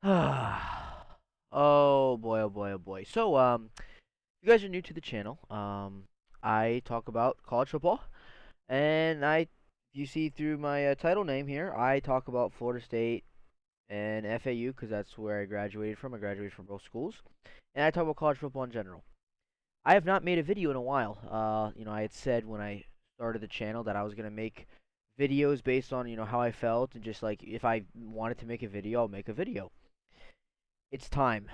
Oh boy, oh boy, oh boy. So, you guys are new to the channel. I talk about college football, and you see through my title name here, I talk about Florida State and FAU because that's where I graduated from. I graduated from both schools, and I talk about college football in general. I have not made a video in a while. I had said when I started the channel that I was gonna make videos based on how I felt and just like if I wanted to make a video, I'll make a video. It's time.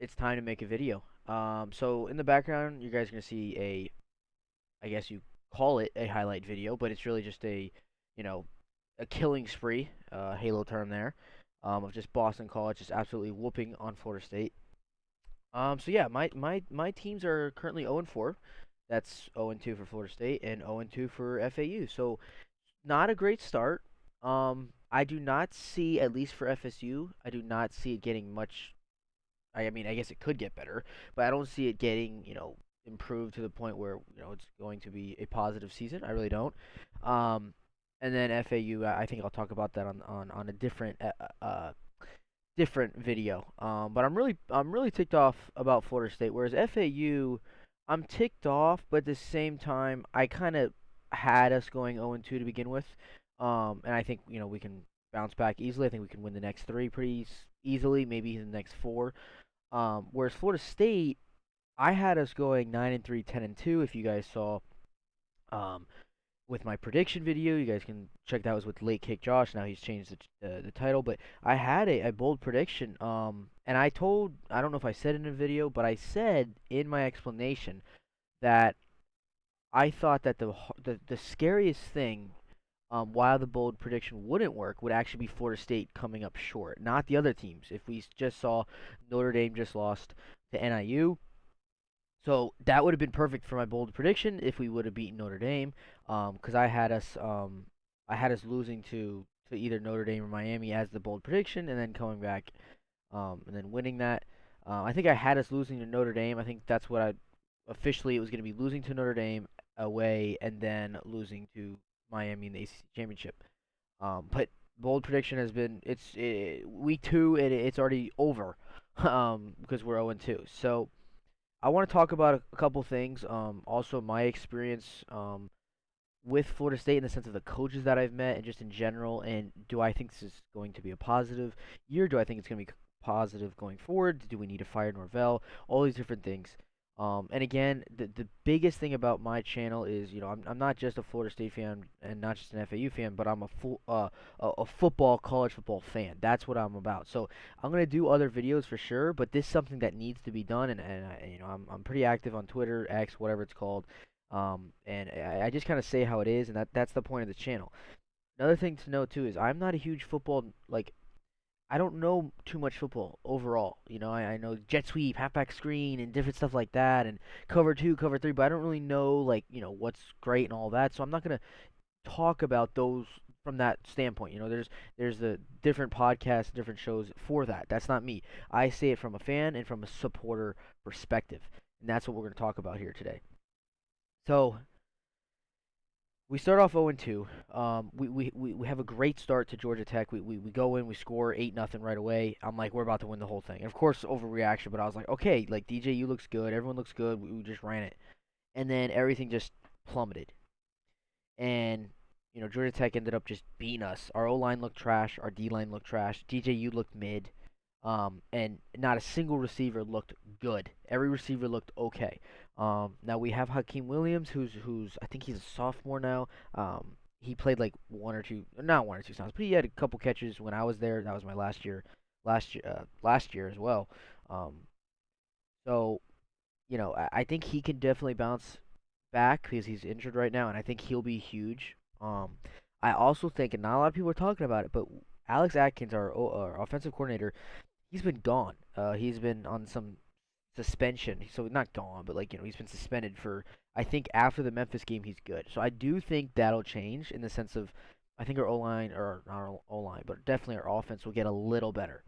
It's time to make a video. So in the background, you guys are gonna see I guess you call it a highlight video, but it's really just you know, a killing spree, Halo term there, of just Boston College just absolutely whooping on Florida State. So yeah, my teams are currently 0-4. That's 0-2 for Florida State and 0-2 for FAU. So not a great start. I do not see, at least for FSU, I do not see it getting much. I mean, I guess it could get better, but I don't see it getting, improved to the point where, it's going to be a positive season. I really don't. Um, and then FAU, I think I'll talk about that on a different video. But I'm really ticked off about Florida State, whereas FAU, I'm ticked off, but at the same time, I kind of had us going 0-2 to begin with. And I think, we can bounce back easily. I think we can win the next three pretty easily, maybe the next four. Whereas Florida State, I had us going 9-3, 10-2. If you guys saw, um, with my prediction video, you guys can check that. Was with Late Kick Josh. Now he's changed the title, but I had a bold prediction. And I don't know if I said in a video, but I said in my explanation that I thought that the scariest thing, while the bold prediction wouldn't work, would actually be Florida State coming up short, not the other teams. If we just saw Notre Dame just lost to NIU, so that would have been perfect for my bold prediction if we would have beaten Notre Dame, because I had us losing to either Notre Dame or Miami as the bold prediction, and then coming back, and then winning that. I think I had us losing to Notre Dame. I think that's what I officially it was going to be losing to Notre Dame away, and then losing to Miami in the ACC championship. But bold prediction has been week two, and it's already over, because we're 0-2. So I want to talk about a couple things. Also my experience with Florida State in the sense of the coaches that I've met and just in general. And do I think this is going to be a positive year? Do I think it's going to be positive going forward? Do we need to fire Norvell? All these different things. And again, the biggest thing about my channel is, I'm not just a Florida State fan and not just an FAU fan, but I'm a football, college football fan. That's what I'm about. So I'm gonna do other videos for sure, but this is something that needs to be done, I'm pretty active on Twitter, X, whatever it's called, and I just kind of say how it is, and that's the point of the channel. Another thing to note too is I'm not a huge football like I don't know too much football overall. I know jet sweep, halfback screen, and different stuff like that, and cover two, cover three, but I don't really know like what's great and all that. So I'm not gonna talk about those from that standpoint. There's the different podcasts, different shows for that. That's not me. I say it from a fan and from a supporter perspective, and that's what we're gonna talk about here today. So we start off 0-2. We have a great start to Georgia Tech. We go in, we score 8-0 right away. I'm like, we're about to win the whole thing. And of course, overreaction, but I was like, okay, like DJU looks good, everyone looks good. We just ran it, and then everything just plummeted. And Georgia Tech ended up just beating us. Our O line looked trash, our D line looked trash. DJU looked mid. And not a single receiver looked good. Every receiver looked okay. Now we have Hakeem Williams, who's I think he's a sophomore now. He played like not one or two snaps, but he had a couple catches when I was there. That was my last year as well. Um, so I think he can definitely bounce back because he's injured right now, and I think he'll be huge. I also think, and not a lot of people are talking about it, but Alex Atkins, our offensive coordinator, he's been gone. He's been on some suspension, so not gone, but like he's been suspended for. I think after the Memphis game, he's good. So I do think that'll change in the sense of, I think our O line or not our O line, but definitely our offense will get a little better.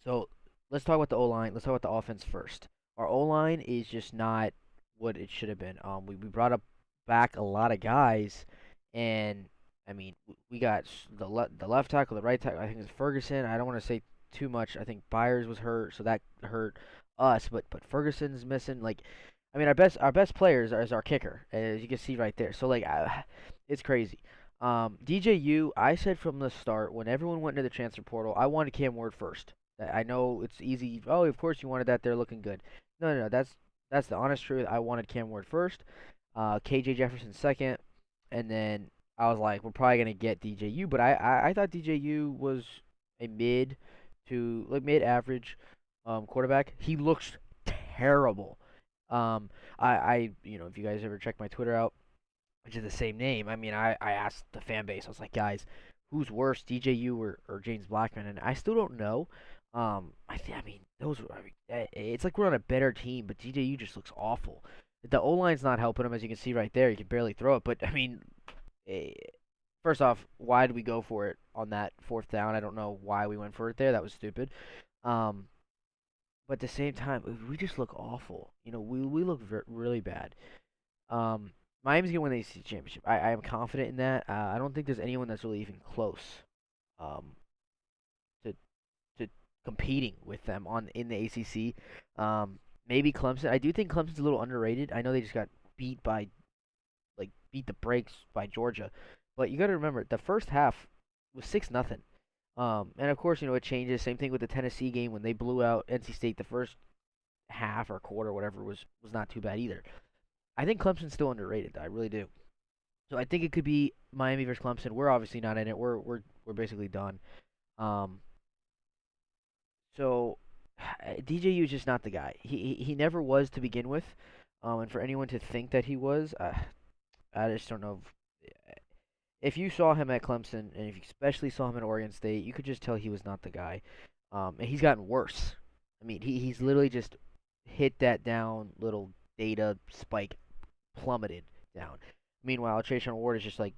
So let's talk about the O line. Let's talk about the offense first. Our O line is just not what it should have been. We brought up back a lot of guys, and I mean, we got the left tackle, the right tackle. I think it's Ferguson. I don't want to say too much. I think Byers was hurt, so that hurt us. But Ferguson's missing. Like, I mean, our best players is our kicker, as you can see right there. So like, it's crazy. DJU, I said from the start when everyone went into the transfer portal, I wanted Cam Ward first. I know it's easy. Oh, of course you wanted that. They're looking good. No, no, no. That's the honest truth. I wanted Cam Ward first. KJ Jefferson second, and then I was like, we're probably gonna get DJU, but I thought DJU was a mid average quarterback. He looks terrible. If you guys ever check my Twitter out, which is the same name, I mean, I asked the fan base, I was like, guys, who's worse, DJU or James Blackman? And I still don't know. I mean, it's like we're on a better team, but DJU just looks awful. The O line's not helping him, as you can see right there. He can barely throw it, but I mean, eh, first off, why did we go for it on that fourth down? I don't know why we went for it there. That was stupid. Um, but at the same time, we just look awful. We look really bad. Um, Miami's gonna win the ACC championship. I am confident in that. I don't think there's anyone that's really even close. Um, to to competing with them on in the ACC. Maybe Clemson. I do think Clemson's a little underrated. I know they just got beat the brakes by Georgia, but you got to remember the first half was 6-0. And of course, it changes. Same thing with the Tennessee game when they blew out NC State. The first half or quarter, whatever, was not too bad either. I think Clemson's still underrated. I really do. So I think it could be Miami versus Clemson. We're obviously not in it. We're basically done. Um, so DJU is just not the guy. He never was to begin with. And for anyone to think that he was, I just don't know. If you saw him at Clemson, and if you especially saw him at Oregon State, you could just tell he was not the guy. And he's gotten worse. I mean, he's literally just hit that down little data spike, plummeted down. Meanwhile, Trayshawn Ward is just like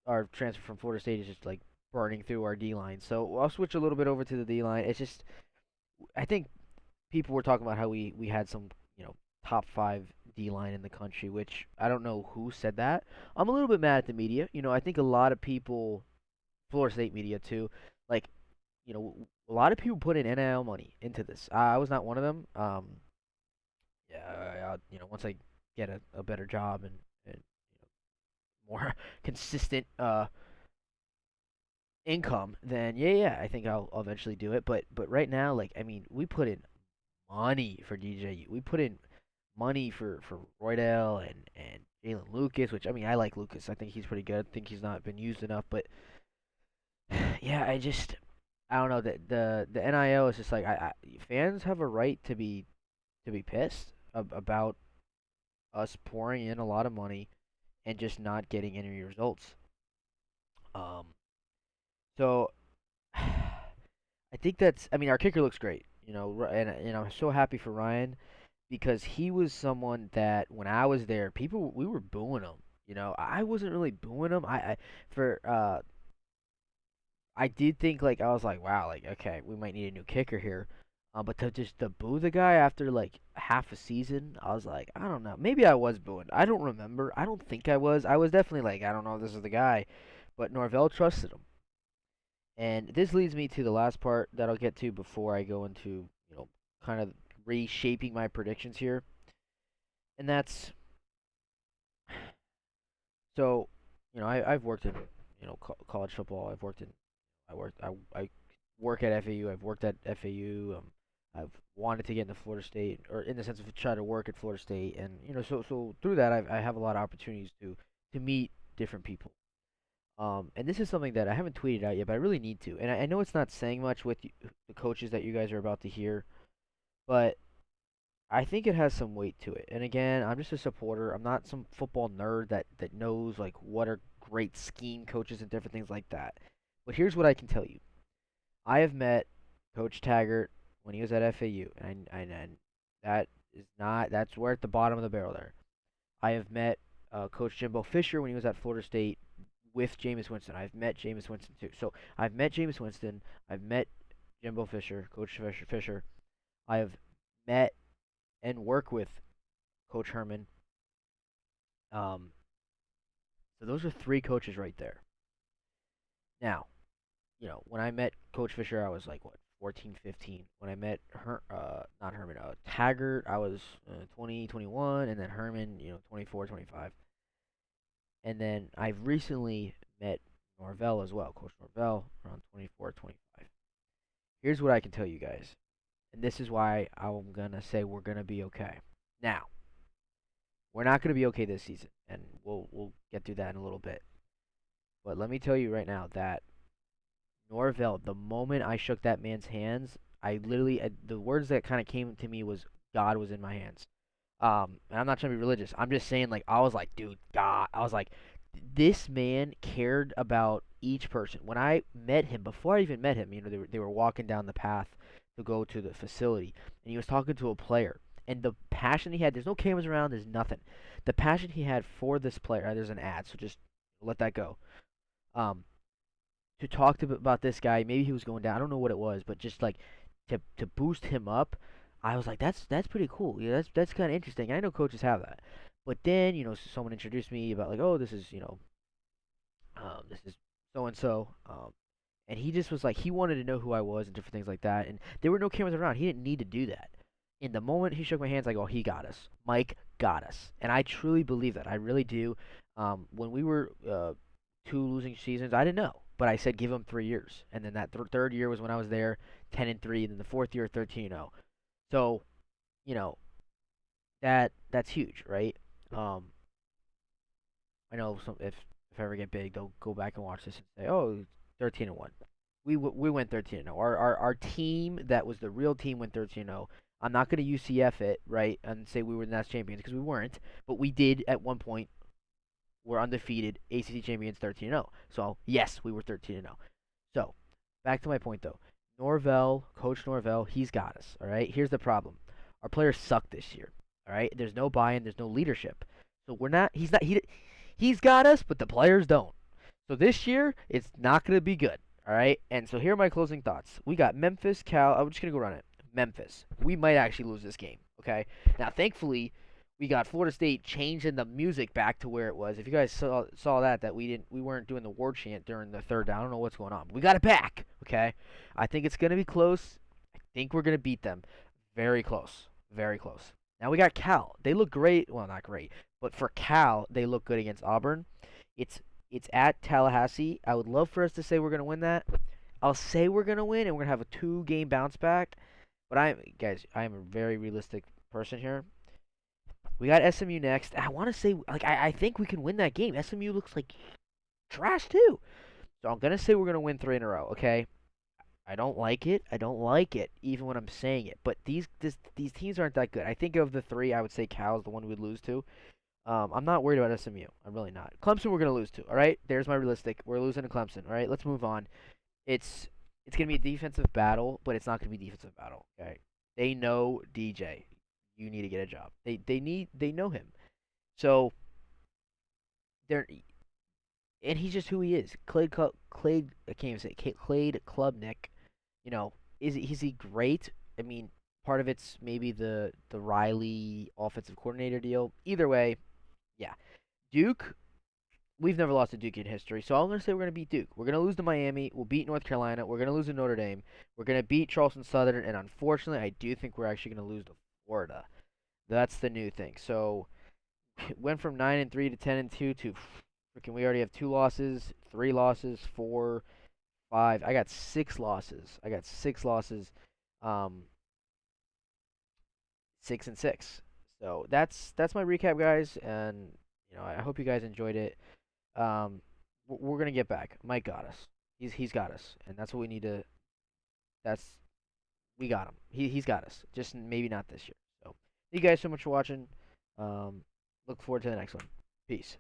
our transfer from Florida State is just like burning through our D line. So I'll switch a little bit over to the D line. It's just I think people were talking about how we had some top five D line in the country, which I don't know who said that. I'm a little bit mad at the media. I think a lot of people, Florida State media too, like a lot of people put in NIL money into this. I was not one of them. Yeah, once I get a better job and more consistent income, then yeah, I think I'll eventually do it. But right now, like I mean, we put in money for DJU. We put in money for Roydell and Jalen Lucas, which I mean I like Lucas. I think he's pretty good. I think he's not been used enough, but yeah, I don't know the NIL is just like fans have a right to be pissed about us pouring in a lot of money and just not getting any results. Um, so I think that's. I mean, our kicker looks great, and I'm so happy for Ryan because he was someone that when I was there, people we were booing him. I wasn't really booing him. For I did think like I was like, wow, like okay, we might need a new kicker here. But to boo the guy after like half a season, I was like, I don't know. Maybe I was booing. I don't remember. I don't think I was. I was definitely like, I don't know, if this is the guy. But Norvell trusted him. And this leads me to the last part that I'll get to before I go into, kind of reshaping my predictions here. And that's so, I've worked in, college football. I work at FAU. I've worked at FAU. I've wanted to get into Florida State, or in the sense of try to work at Florida State, and so through that, I have a lot of opportunities to meet different people. And this is something that I haven't tweeted out yet, but I really need to. And I know it's not saying much with the coaches that you guys are about to hear, but I think it has some weight to it. And again, I'm just a supporter. I'm not some football nerd that knows like what are great scheme coaches and different things like that. But here's what I can tell you. I have met Coach Taggart when he was at FAU, and that's we're at the bottom of the barrel there. I have met Coach Jimbo Fisher when he was at Florida State with Jameis Winston. I've met Jameis Winston too. So I've met Jameis Winston. I've met Jimbo Fisher, Coach Fisher. I have met and worked with Coach Herman. Um, so those are three coaches right there. Now, when I met Coach Fisher, I was like what, 14, 15. When I met not Herman, Taggart, I was 20, 21, and then Herman, 24, 25. And then I've recently met Norvell as well, Coach Norvell, around 24, 25. Here's what I can tell you guys, and this is why I'm gonna say we're gonna be okay. Now, we're not gonna be okay this season, and we'll get through that in a little bit. But let me tell you right now that Norvell, the moment I shook that man's hands, I literally the words that kind of came to me was God was in my hands. And I'm not trying to be religious. I'm just saying, like, I was like, dude, God. I was like, this man cared about each person. When I met him, before I even met him, they were walking down the path to go to the facility, and he was talking to a player. And the passion he had, there's no cameras around, there's nothing. The passion he had for this player, there's an ad, so just let that go. Um, to talk to about this guy. Maybe he was going down. I don't know what it was, but just like to boost him up, I was like, that's pretty cool. Yeah, that's kind of interesting. And I know coaches have that, but then someone introduced me about like, oh, this is so and so. And he just was like, he wanted to know who I was and different things like that. And there were no cameras around. He didn't need to do that. In the moment he shook my hands, I go, he got us. Mike got us. And I truly believe that. I really do. When we were 2 losing seasons, I didn't know. But I said give him 3 years. And then that third year was when I was there, 10-3. And then the fourth year, 13-0. So, you know, that's huge, right? Um, I know if I ever get big, they'll go back and watch this and say, "Oh, 13-1." We went 13-0. Our team that was the real team went 13-0. I'm not going to UCF it, right, and say we were the Nats champions because we weren't, but we did at one point. We're undefeated ACC champions 13-0. So, yes, we were 13-0. So, back to my point though. Norvell, Coach Norvell, he's got us, all right? Here's the problem. Our players suck this year, all right? There's no buy-in, there's no leadership. So, he's got us, but the players don't. So, this year it's not going to be good, all right? And so here are my closing thoughts. We got Memphis, Cal. I'm just going to go run it. Memphis. We might actually lose this game, okay? Now, thankfully, we got Florida State changing the music back to where it was. If you guys saw that we weren't doing the war chant during the third down. I don't know what's going on. But we got it back. Okay, I think it's gonna be close. I think we're gonna beat them. Very close. Very close. Now we got Cal. They look great. Well, not great, but for Cal, they look good against Auburn. It's it's at Tallahassee. I would love for us to say we're gonna win that. I'll say we're gonna win, and we're gonna have a 2-game bounce back. But I am a very realistic person here. We got SMU next. I want to say, like, I think we can win that game. SMU looks like trash too. So I'm gonna say we're gonna win 3 in a row. Okay. I don't like it. I don't like it, even when I'm saying it. But these teams aren't that good. I think of the three, I would say Cal's the one we'd lose to. I'm not worried about SMU. I'm really not. Clemson, we're gonna lose to. All right. There's my realistic. We're losing to Clemson. All right. Let's move on. It's it's gonna be a defensive battle, but it's not gonna be a defensive battle. Okay. They know DJ. You need to get a job. They know him. So they're and he's just who he is. Clay I can't even say Clay Klubnik. Is he great? I mean, part of it's maybe the Riley offensive coordinator deal. Either way, yeah. Duke, we've never lost to Duke in history, so I'm gonna say we're gonna beat Duke. We're gonna lose to Miami. We'll beat North Carolina. We're gonna lose to Notre Dame. We're gonna beat Charleston Southern, and unfortunately, I do think we're actually gonna lose to Florida. That's the new thing. So went from 9-3 to 10-2 to freaking. We already have 2 losses, 3 losses, 4, 5. I got 6 losses. Um, 6-6. So that's my recap, guys, and I hope you guys enjoyed it. Um, we're gonna get back. Mike got us. He's got us, and that's what we need to. That's we got him. He's got us. Just maybe not this year. So thank you guys so much for watching. Um, look forward to the next one. Peace.